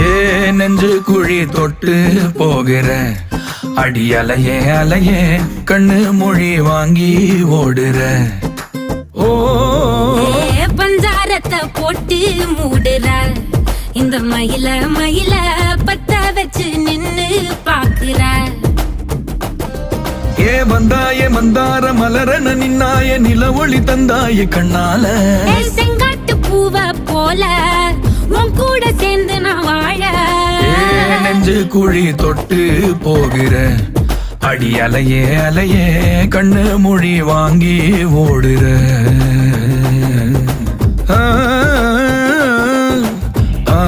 ஏ நெஞ்சு குழி தொட்டு போகிற அடி அலையே அலையே கண்ணு மொழி வாங்கி ஓடுற. ஓ பஞ்சாரத்தை போட்டு மூடுற இந்த மயில மயில பத்த வச்சு நின்னு பாக்குற. ஏ வந்தாய மந்தார மலரன நின்னாய நில ஒளி தந்தாய கண்ணால. செங்காட்டு பூவ போல உன் கூட சேர்ந்து நான் வாழ. நெஞ்சு குழி தொட்டு போகிற அடி அலையே அலையே கண்ணு மொழி வாங்கி ஓடுற. ஆ ஆ